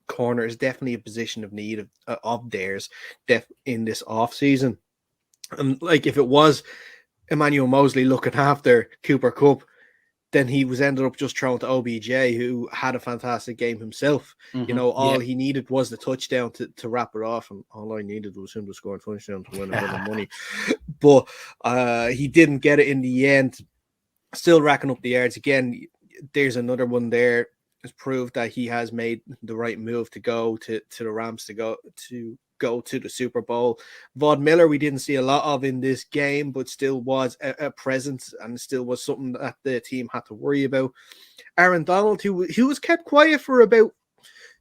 corner is definitely a position of need of theirs in this offseason. And like, if it was Emmanuel Mosley looking after Cooper Kupp, then he was ended up just thrown to OBJ, who had a fantastic game himself. You know, all he needed was the touchdown to wrap it off, and all I needed was him to score a touchdown to win a bit of money. But he didn't get it in the end. Still racking up the yards. Again, there's another one there. Has proved that he has made the right move to go to the Rams to go to the Super Bowl. Von Miller, we didn't see a lot of in this game, but still was a presence and still was something that the team had to worry about. Aaron Donald, who was kept quiet for about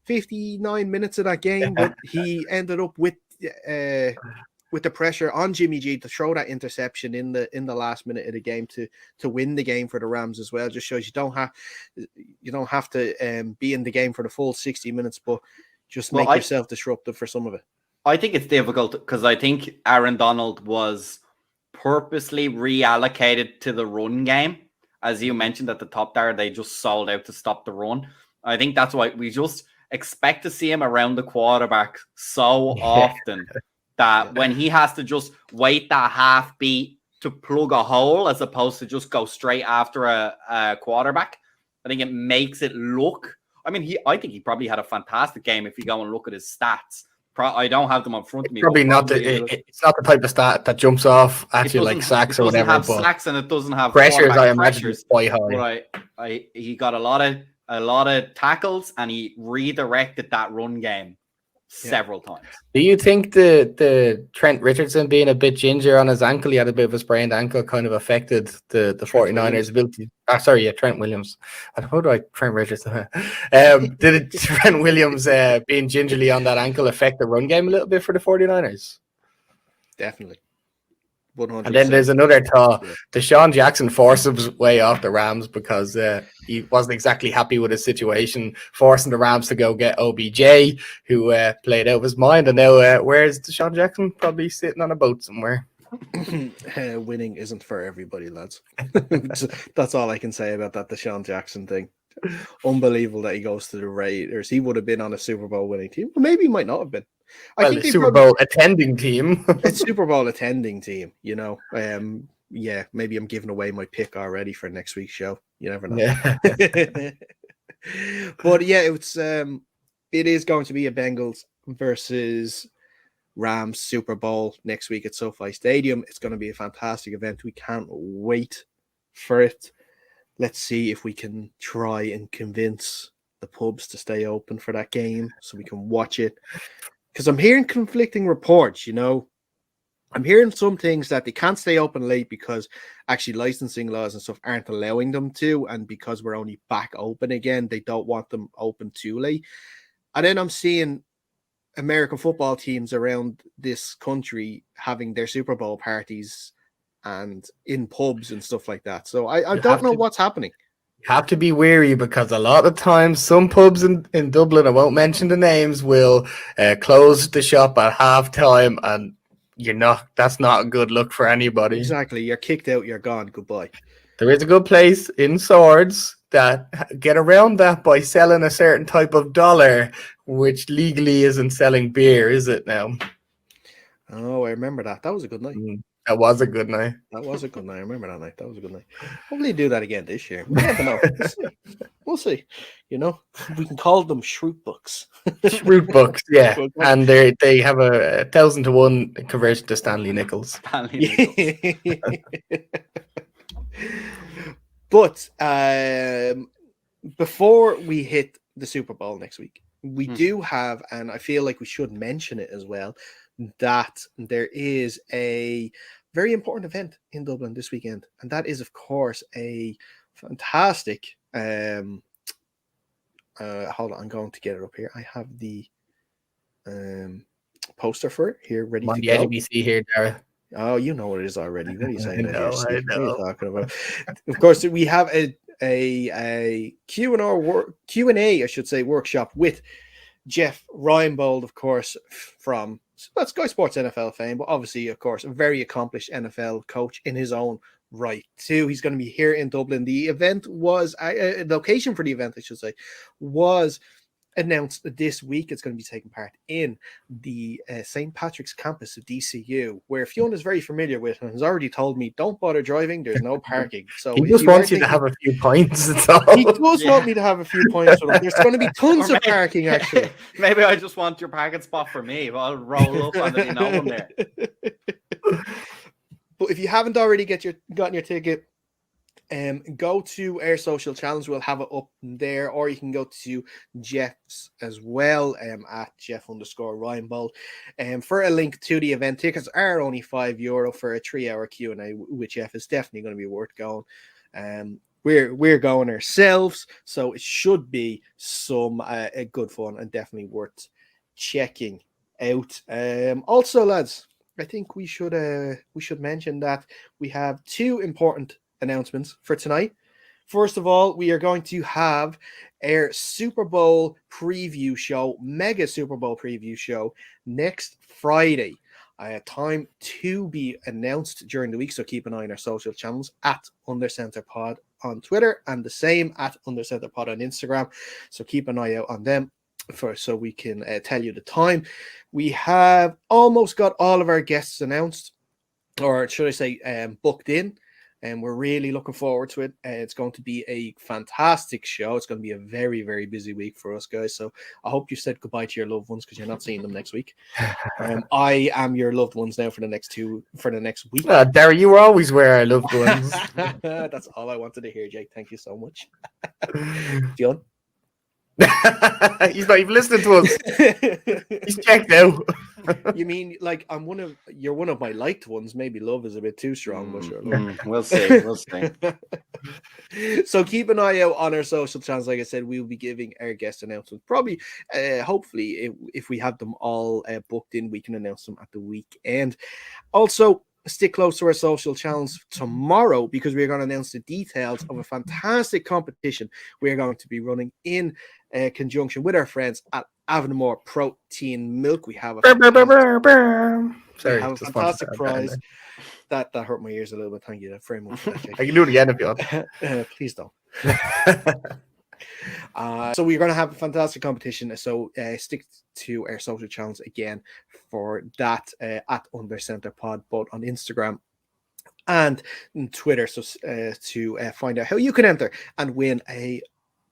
59 minutes of that game, but he ended up with the pressure on Jimmy G to throw that interception in the last minute of the game to win the game for the Rams as well. Just shows you don't have to be in the game for the full 60 minutes, but just make yourself disruptive for some of it. I think it's difficult because I think Aaron Donald was purposely reallocated to the run game. As you mentioned at the top there, they just sold out to stop the run. I think that's why we just expect to see him around the quarterback so often that when he has to just wait that half beat to plug a hole as opposed to just go straight after a quarterback, I think it makes it look. I mean, I think he probably had a fantastic game if you go and look at his stats. I don't have them in front of me. Probably not. It's not the type of stat that jumps off at you like sacks or whatever. It doesn't have sacks and it doesn't have pressures. I imagine it's quite high. But he got a lot of tackles and he redirected that run game several times. Do you think the Trent Richardson being a bit ginger on his ankle, he had a bit of a sprained ankle, kind of affected the 49ers' ability? Trent Williams. How do I Trent Richardson? Did Trent Williams being gingerly on that ankle affect the run game a little bit for the 49ers? Definitely. 100%. And then there's another thought. Deshaun Jackson forced his way off the Rams because he wasn't exactly happy with his situation, forcing the Rams to go get OBJ, who played out of his mind. And now where's Deshaun Jackson? Probably sitting on a boat somewhere. Winning isn't for everybody, lads. That's all I can say about that Deshaun Jackson thing. Unbelievable that he goes to the Raiders. He would have been on a Super Bowl winning team. Well, maybe he might not have been. I think Super Bowl attending team. It's Super Bowl attending team, you know. Maybe I'm giving away my pick already for next week's show. You never know. Yeah. But yeah, it is going to be a Bengals versus Rams Super Bowl next week at SoFi Stadium. It's going to be a fantastic event. We can't wait for it. Let's see if we can try and convince the pubs to stay open for that game so we can watch it. Because I'm hearing conflicting reports, you know. I'm hearing some things that they can't stay open late because actually licensing laws and stuff aren't allowing them to. And because we're only back open again, they don't want them open too late. And then I'm seeing American football teams around this country having their Super Bowl parties and in pubs and stuff like that. So I don't know what's happening. Have to be wary because a lot of times some pubs in Dublin, I won't mention the names, will close the shop at halftime, and that's not a good look for anybody. Exactly. You're kicked out, you're gone. Goodbye. There is a good place in Swords that get around that by selling a certain type of dollar, which legally isn't selling beer, is it now? Oh, I remember that. That was a good night. That was a good night. That was a good night. I remember that night. That was a good night. Hopefully do that again this year. We never know. We'll see. We'll see. You know, we can call them Shroot books. Shroot books, yeah. And they have a 1,000-to-1 conversion to Stanley Nichols. But before we hit the Super Bowl next week, we do have, and I feel like we should mention it as well, that there is a very important event in Dublin this weekend, and that is, of course, a fantastic. Hold on, I'm going to get it up here. I have the poster for it here, ready to go. NBC here, Dara. Oh, you know what it is already. What are you saying? I know. What are you talking about? Of course, we have a Q&A, I should say, workshop with Jeff Reinbold, of course, from Sky Sports NFL fame, but obviously, of course, a very accomplished NFL coach in his own right, too. He's going to be here in Dublin. The event was, a location for the event, I should say, was announced this week. It's going to be taking part in the St. Patrick's campus of DCU, where Fionn is very familiar with and has already told me, don't bother driving, there's no parking. So he just wants you to have a few points. He does want me to have a few points for him. There's going to be tons of parking, actually. Maybe I just want your parking spot for me. I'll roll up and then you know I'm there. But if you haven't already gotten your ticket, go to our social channels. We'll have it up there, or you can go to Jeff's as well, at Jeff_Reinbold, for a link to the event. Tickets are only €5 for a 3-hour Q&A with Jeff. Is definitely going to be worth going. We're going ourselves, so it should be some a good fun and definitely worth checking out. Also, lads, I think we should mention that we have two important announcements for tonight. First of all, we are going to have our Super Bowl preview show, mega Super Bowl preview show, next Friday. Time to be announced during the week, so keep an eye on our social channels at UnderCenterPod on Twitter and the same at UnderCenterPod on Instagram. So keep an eye out on them so we can tell you the time. We have almost got all of our guests announced, or should I say booked in. And we're really looking forward to it. It's going to be a fantastic show. It's going to be a very, very busy week for us, guys. So I hope you said goodbye to your loved ones, because you're not seeing them next week. I am your loved ones now for the next week. Darry, you were always where our loved ones. That's all I wanted to hear, Jake. Thank you so much. John? He's not even listening to us. He's checked out. You mean like you're one of my liked ones? Maybe love is a bit too strong, but sure. We'll see. So keep an eye out on our social channels. Like I said, we'll be giving our guest announcements. Probably, hopefully, if we have them all booked in, we can announce them at the weekend. Also, stick close to our social channels tomorrow, because we're going to announce the details of a fantastic competition we're going to be running in conjunction with our friends at Avonmore Protein Milk. We have a fantastic prize. That hurt my ears a little bit. Thank you very much for that, Jake. I can do it again if you want. Please don't. So we're going to have a fantastic competition. So stick to our social channels again for that, at UnderCenterPod, both on Instagram and Twitter, so to find out how you can enter and win a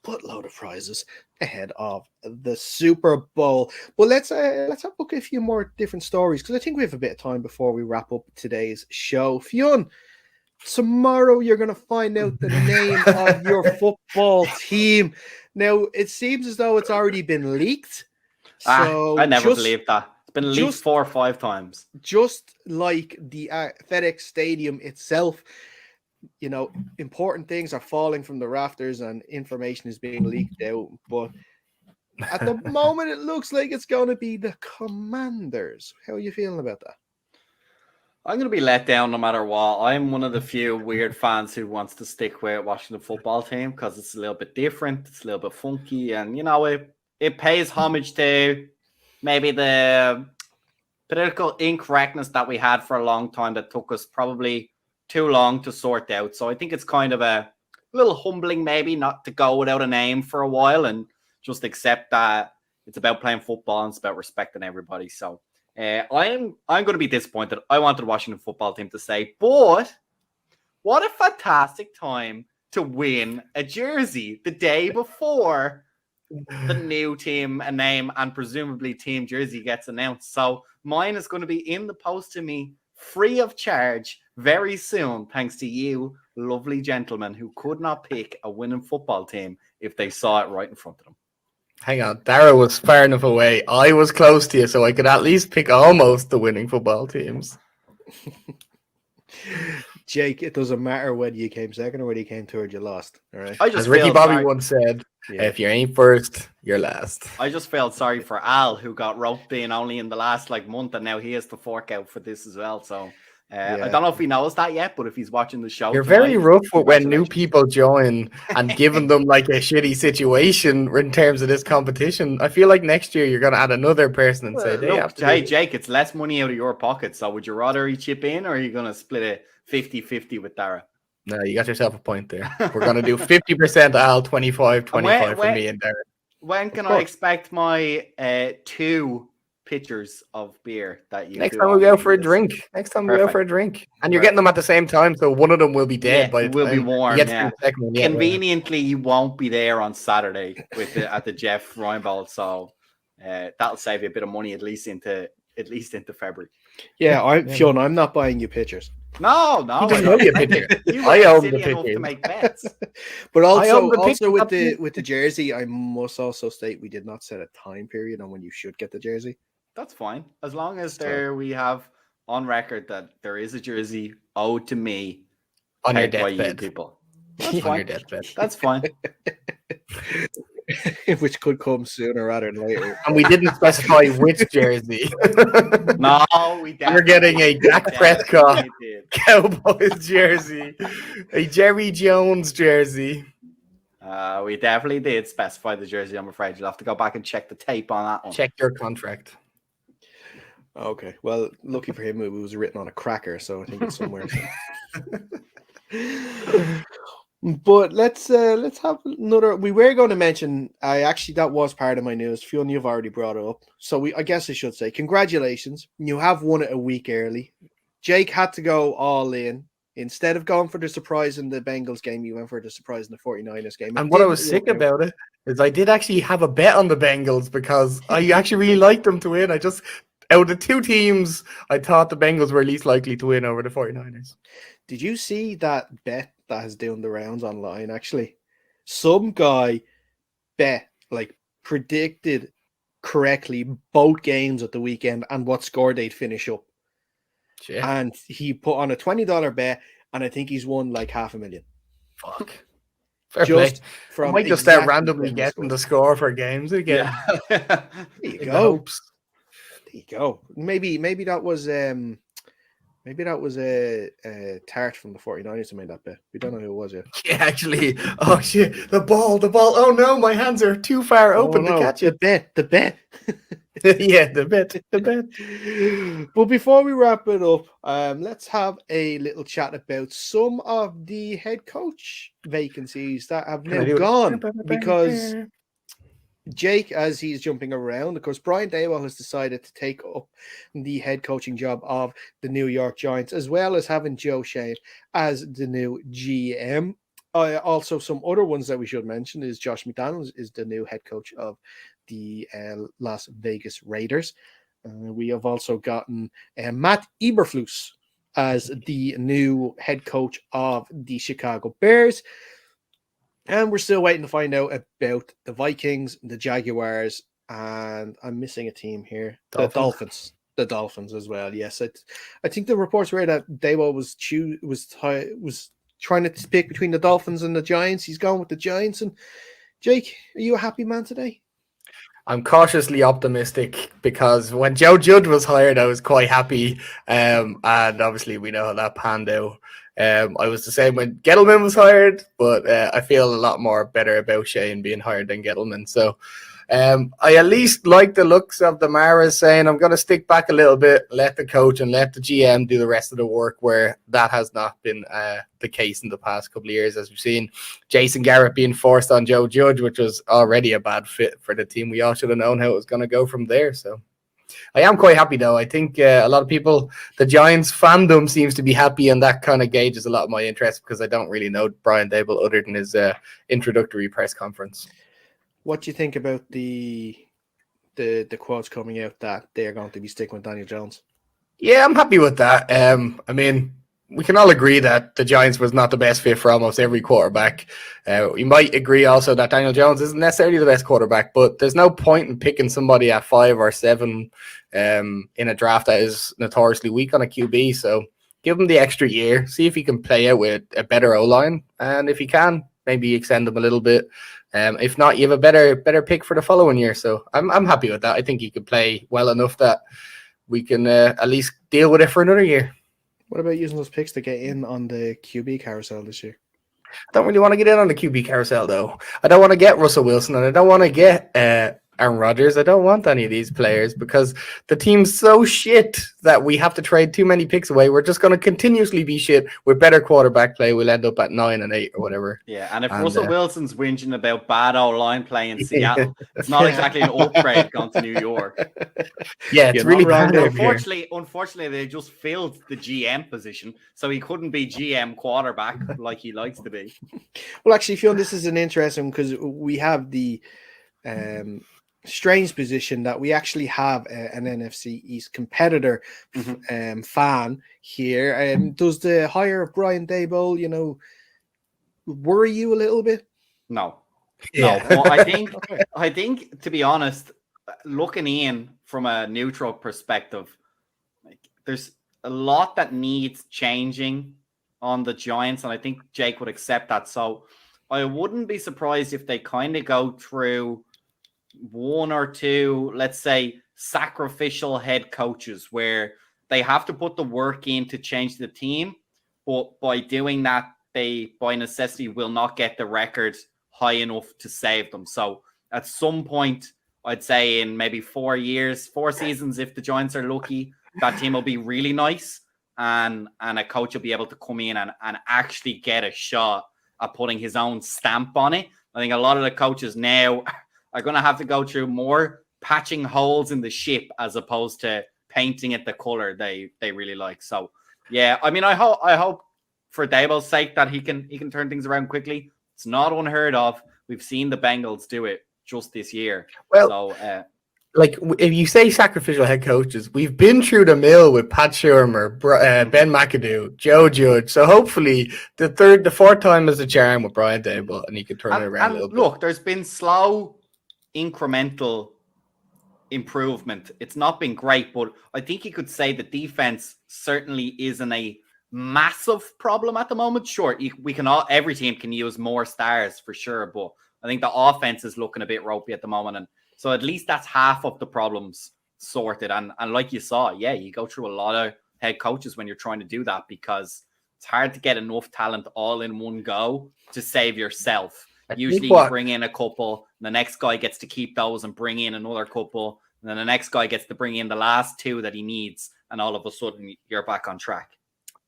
buttload of prizes ahead of the Super Bowl. But let's have a look at a few more different stories, because I think we have a bit of time before we wrap up today's show. Fionn, tomorrow you're going to find out the name of your football team. Now, it seems as though it's already been leaked. So I never believed that. It's been leaked 4 or 5 times. Just like the FedEx Stadium itself, you know, important things are falling from the rafters and information is being leaked out. But at the moment, it looks like it's going to be the Commanders. How are you feeling about that? I'm going to be let down no matter what. I'm one of the few weird fans who wants to stick with watching the football team, because it's a little bit different. It's a little bit funky. And, you know, it pays homage to maybe the political incorrectness that we had for a long time that took us probably too long to sort out. So I think it's kind of a little humbling maybe not to go without a name for a while and just accept that it's about playing football and it's about respecting everybody. So I'm going to be disappointed. I wanted the Washington football team to stay, but what a fantastic time to win a jersey the day before the new team a name and presumably team jersey gets announced. So mine is going to be in the post to me free of charge very soon, thanks to you, lovely gentlemen who could not pick a winning football team if they saw it right in front of them. Hang on, Dara was far enough away. I was close to you, so I could at least pick almost the winning football teams. Jake, it doesn't matter whether you came second or whether you came third, you lost. All right. As Ricky Bobby once said, if you ain't first, you're last. I just felt sorry for Al, who got roped in only in the last month, and now he has to fork out for this as well. So I don't know if he knows that yet, but if he's watching the show, you're very rough when new people join and giving them a shitty situation in terms of this competition. I feel like next year you're going to add another person and say, hey, Jake, it's less money out of your pocket. So would you rather he chip in, or are you going to split it 50-50 with Dara? No, you got yourself a point there. We're going to do 50% Al, 25 for me and Dara. When can I expect my 2 pitchers of beer that you next time we go for a drink. And you're getting them at the same time, so one of them will be dead by the will be warm. One, conveniently you won't be there on Saturday at the Jeff Reinbold, so that'll save you a bit of money at least into February. Sean, I'm not buying you pitchers. No, he doesn't know you pitcher. I own the pitcher to make bets. But also with the jersey, I must also state we did not set a time period on when you should get the jersey. That's fine, as long as we have on record that there is a jersey owed to me on your deathbed. People, that's fine. On your deathbed. That's fine. Which could come sooner rather than later. And we didn't specify which jersey. No, we're getting a Dak Prescott Cowboys jersey, a Jerry Jones jersey. We definitely did specify the jersey. I'm afraid you'll have to go back and check the tape on that one. Check your contract. Okay. Well, lucky for him, it was written on a cracker, so I think it's somewhere. But let's have another. We were going to mention. That was part of my news. Fiona, you've already brought it up, so I guess I should say congratulations. You have won it a week early. Jake had to go all in. Instead of going for the surprise in the Bengals game, you went for the surprise in the 49ers game. And what I was sick about it is I did actually have a bet on the Bengals because I actually really liked them to win. I just, out of the 2 teams, I thought the Bengals were least likely to win over the 49ers. Did you see that bet that is doing the rounds online? Actually, some guy predicted correctly both games at the weekend and what score they'd finish up. Yeah. And he put on a $20 bet, and I think he's won $500,000. Fuck. Fair play. I might just start randomly guessing the score for games again. Yeah. There you go. There you go. Maybe that was a Tart from the 49ers who made that bet. We don't know who it was yet. Yeah, actually. Oh shit! The ball. Oh no, my hands are too far open to catch it. The bet. Yeah, the bet. But before we wrap it up, let's have a little chat about some of the head coach vacancies that have now gone, because Jake, as he's jumping around, of course, Brian Daboll has decided to take up the head coaching job of the New York Giants, as well as having Joe Schoen as the new GM. Also, some other ones that we should mention is Josh McDaniels is the new head coach of the Las Vegas Raiders. We have also gotten Matt Eberflus as the new head coach of the Chicago Bears. And we're still waiting to find out about the Vikings, the Jaguars, and I'm missing a team here. Dolphins. The Dolphins as well. Yes, I think the reports were that Daboll was trying to pick between the Dolphins and the Giants. He's gone with the Giants. And Jake, are you a happy man today? I'm cautiously optimistic because when Joe Judge was hired, I was quite happy. And obviously we know how that panned out. I was the same when Gettleman was hired, but I feel a lot more better about Shane being hired than Gettleman. So I at least like the looks of the Maras saying I'm going to stick back a little bit, let the coach and let the GM do the rest of the work, where that has not been the case in the past couple of years, as we've seen Jason Garrett being forced on Joe Judge, which was already a bad fit for the team. We all should have known how it was going to go from there. So I am quite happy though. I think a lot of people, the Giants fandom seems to be happy, and that kind of gauges a lot of my interest because I don't really know Brian Daboll other than his introductory press conference. What do you think about the quotes coming out that they're going to be sticking with Daniel Jones? Yeah, I'm happy with that. I mean, we can all agree that the Giants was not the best fit for almost every quarterback. We might agree also that Daniel Jones isn't necessarily the best quarterback, but there's no point in picking somebody at 5 or 7 in a draft that is notoriously weak on a QB. So give him the extra year, see if he can play out with a better O-line, and if he can, maybe extend him a little bit. If not, you have a better pick for the following year. So I'm happy with that. I think he could play well enough that we can at least deal with it for another year. What about using those picks to get in on the QB carousel this year? I don't really want to get in on the QB carousel, though. I don't want to get Russell Wilson, and I don't want to get Aaron Rodgers. I don't want any of these players because the team's so shit that we have to trade too many picks away. We're just going to continuously be shit with better quarterback play. We'll end up at 9 and 8 or whatever. Yeah, and if Russell Wilson's whinging about bad O-line play in Seattle, it's not exactly an upgrade going to New York. Yeah, it's really bad. Unfortunately, they just filled the GM position, so he couldn't be GM quarterback like he likes to be. Well, actually, Fionn, this is an interesting because we have the strange position that we actually have an NFC East competitor fan here. Does the hire of Brian Daboll, worry you a little bit? No. Yeah. No. Well, I think, to be honest, looking in from a neutral perspective, like there's a lot that needs changing on the Giants, and I think Jake would accept that. So I wouldn't be surprised if they kind of go through 1 or 2, let's say, sacrificial head coaches where they have to put the work in to change the team, but by doing that, they by necessity will not get the record high enough to save them. So at some point, I'd say in maybe 4 seasons, if the Giants are lucky, that team will be really nice, and a coach will be able to come in and actually get a shot at putting his own stamp on it. I think a lot of the coaches now are going to have to go through more patching holes in the ship as opposed to painting it the color they really like. So yeah, I mean, I hope for Daboll's sake that he can turn things around quickly. It's not unheard of. We've seen the Bengals do it just this year. Well, so like if you say sacrificial head coaches, we've been through the mill with Pat Shurmur, Ben McAdoo, Joe Judge. So hopefully the fourth time is a charm with Brian Daboll, and he can turn it around a little bit. Look, there's been slow, incremental improvement. It's not been great, but I think you could say the defense certainly isn't a massive problem at the moment. Sure, every team can use more stars for sure, but I think the offense is looking a bit ropey at the moment, and so at least that's half of the problems sorted. And like you saw, yeah, you go through a lot of head coaches when you're trying to do that because it's hard to get enough talent all in one go to save yourself. Usually you bring in a couple, the next guy gets to keep those and bring in another couple, and then the next guy gets to bring in the last 2 that he needs, and all of a sudden you're back on track.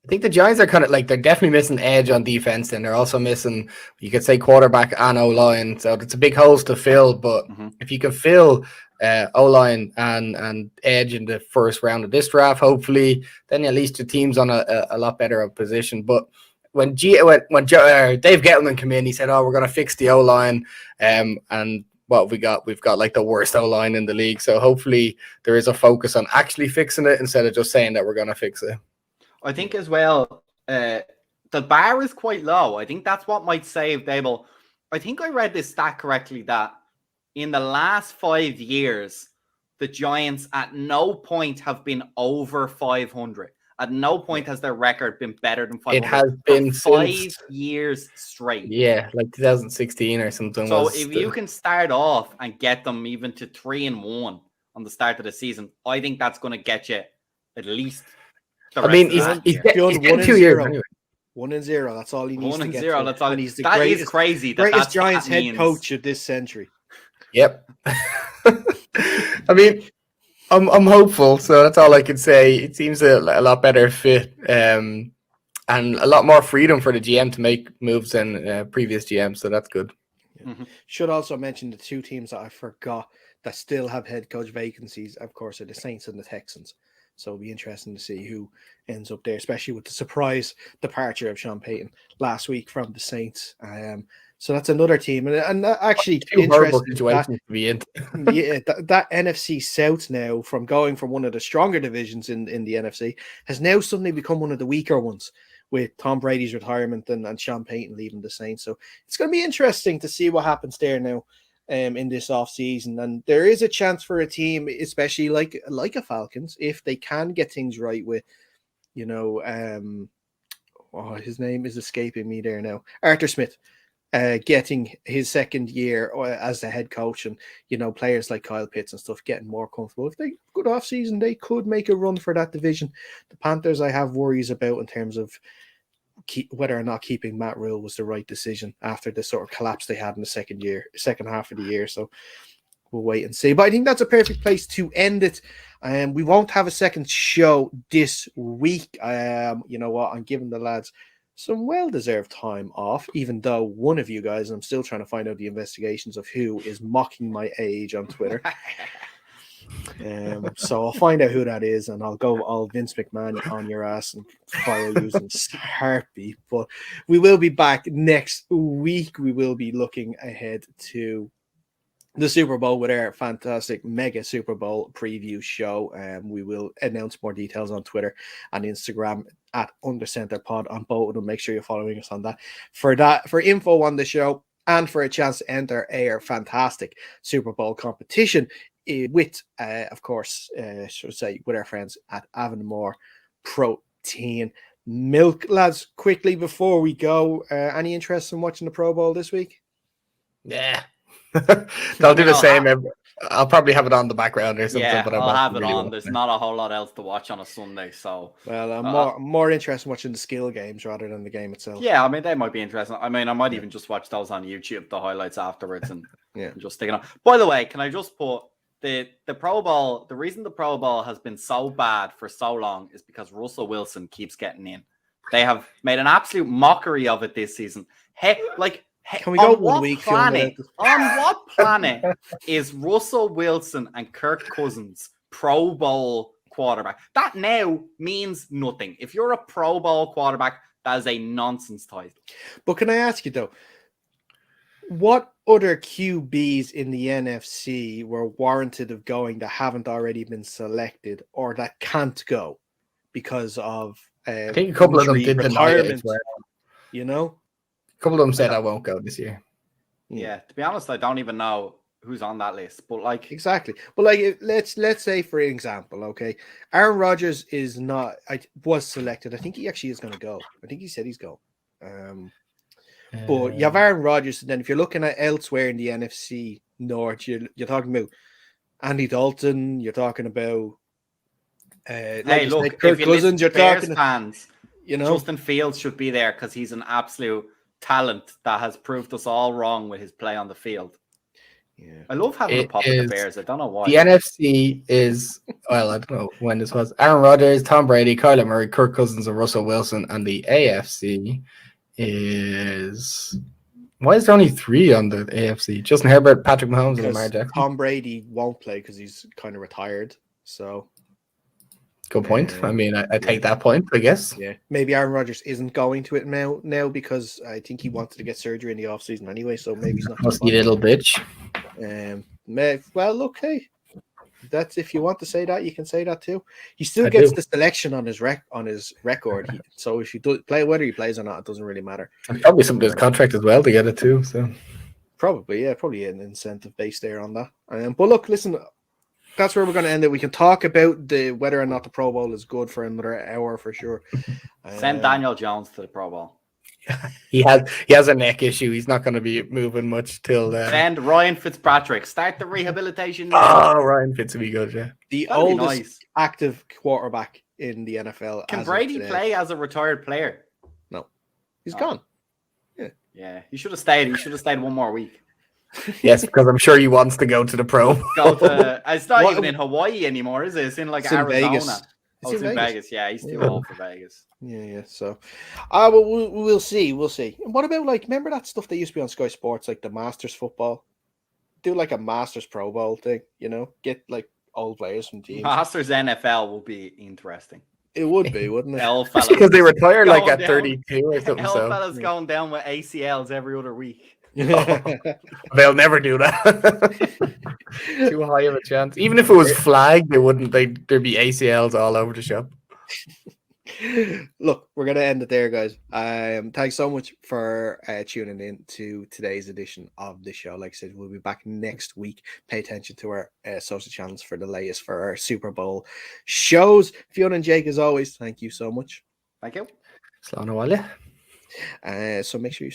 I think the Giants are kind of like, they're definitely missing edge on defense, and they're also missing, you could say, quarterback and O-line. So it's a big holes to fill, but if you can fill O-line and edge in the first round of this draft, hopefully, then at least the team's on a lot better of position. But when Dave Gettleman came in, he said, we're going to fix the O-line, and what we've got like the worst O-line in the league. So hopefully there is a focus on actually fixing it instead of just saying that we're going to fix it. I think as well, the bar is quite low. I think that's what might save Daboll. I think I read this stat correctly that in the last 5 years, the Giants at no point have been over 500. At no point has their record been better than 500. It has been 5 years straight. Yeah, like 2016 or something. So if you can start off and get them even to 3-1 on the start of the season, I think that's going to get you at least. I mean, he's getting 2 years anyway. 1-0. That's all he needs. 1-0. That's all. And he's the that greatest, is crazy. Greatest Giants head coach of this century. Yep. I mean, I'm hopeful. So that's all I can say. It seems a lot better fit, and a lot more freedom for the GM to make moves than previous GMs. So that's good. Should also mention the 2 teams that I forgot that still have head coach vacancies, of course, are the Saints and the Texans. So it'll be interesting to see who ends up there, especially with the surprise departure of Sean Payton last week from the Saints. So that's another team, and actually horrible situations to be in. Yeah, that NFC South now, from going from one of the stronger divisions in the NFC, has now suddenly become one of the weaker ones with Tom Brady's retirement and Sean Payton leaving the Saints. So it's going to be interesting to see what happens there now in this offseason. And there is a chance for a team, especially like a Falcons, if they can get things right with, his name is escaping me there now, Arthur Smith. Getting his second year as the head coach, and players like Kyle Pitts and stuff getting more comfortable. If they good off season, they could make a run for that division. The Panthers, I have worries about in terms of whether or not keeping Matt Rule was the right decision after the sort of collapse they had in the second half of the year. So we'll wait and see. But I think that's a perfect place to end it. We won't have a second show this week. You know what? I'm giving the lads some well-deserved time off, even though one of you guys, and I'm still trying to find out the investigations of who is mocking my age on Twitter. So I'll find out who that is, and I'll go all Vince McMahon on your ass and fire you in a heartbeat. But we will be back next week. We will be looking ahead to the Super Bowl with our fantastic mega Super Bowl preview show. We will announce more details on Twitter and Instagram at UnderCenterPod on both of them. Make sure you're following us on that. For info on the show and for a chance to enter our fantastic Super Bowl competition with, of course, with our friends at Avonmore Protein Milk. Lads, quickly before we go, any interest in watching the Pro Bowl this week? Yeah. They'll do the same. I'll probably have it on the background or something. Yeah, but I'll have it on. There's not a whole lot else to watch on a Sunday. So, well, I'm more interested in watching the skill games rather than the game itself. Yeah, I mean, they might be interesting. I mean, I might even just watch those on YouTube, the highlights afterwards, and just stick it on. By the way, can I just put the Pro Bowl? The reason the Pro Bowl has been so bad for so long is because Russell Wilson keeps getting in. They have made an absolute mockery of it this season. Can we go 1 week? On what planet is Russell Wilson and Kirk Cousins Pro Bowl quarterback? That now means nothing. If you're a Pro Bowl quarterback, that is a nonsense title. But can I ask you though, what other QBs in the NFC were warranted of going that haven't already been selected or that can't go because of I think a couple of them did retirement? A couple of them said I won't go this year. Yeah, to be honest, I don't even know who's on that list. But exactly. But let's say for example, okay, Aaron Rodgers was selected. I think he actually is going to go. I think he said he's going. But you have Aaron Rodgers, and then if you're looking at elsewhere in the NFC North, you're talking about Andy Dalton. You're talking about Kirk Cousins. You're talking fans. Justin Fields should be there because he's an absolute talent that has proved us all wrong with his play on the field. Yeah, I love having a pop with the Bears. I don't know why. The NFC is, I don't know when this was. Aaron Rodgers, Tom Brady, Kyler Murray, Kirk Cousins, and Russell Wilson. And the AFC is, why is there only 3 on the AFC? Justin Herbert, Patrick Mahomes, and Lamar Jackson. Tom Brady won't play because he's kind of retired. So. Good point. I mean, I take that point, I guess. Yeah. Maybe Aaron Rodgers isn't going to it now because I think he wanted to get surgery in the offseason anyway, so maybe he's not. Musty little bitch. Well, look, hey, that's if you want to say that, you can say that too. He still gets the selection on his record. So if he does play, whether he plays or not, it doesn't really matter. And probably some of his contract as well to get it too. So probably an incentive base there on that. But look, listen. That's where we're going to end it. We can talk about whether or not the Pro Bowl is good for another hour for sure. Send Daniel Jones to the Pro Bowl. He has a neck issue. He's not going to be moving much till. Send Ryan Fitzpatrick. Start the rehabilitation. Ryan Fitz would be good. Yeah, the oldest active quarterback in the NFL. Can Brady play as a retired player? No, he's gone. Yeah. He should have stayed. He should have stayed one more week. Yes, because I'm sure he wants to go to the Pro. It's not even in Hawaii anymore, is it? It's in Arizona. Vegas. It's in Vegas. Yeah, he's too old for Vegas. Yeah. So, we'll see. And what about remember that stuff that used to be on Sky Sports, like the Masters football? do like a Masters Pro Bowl thing, get like old players from teams. Masters NFL will be interesting. It would be, wouldn't it? Just because they retire like at 32 or something. Hell fellas going down with ACLs every other week. They'll never do that. Too high of a chance. Even if it was flagged, they wouldn't. There'd be ACLs all over the shop. Look, we're gonna end it there, guys. Thanks so much for tuning in to today's edition of the show. Like I said, we'll be back next week. Pay attention to our social channels for the latest for our Super Bowl shows. Fiona and Jake, as always, thank you so much. Thank you. Slán a bhaile. So make sure you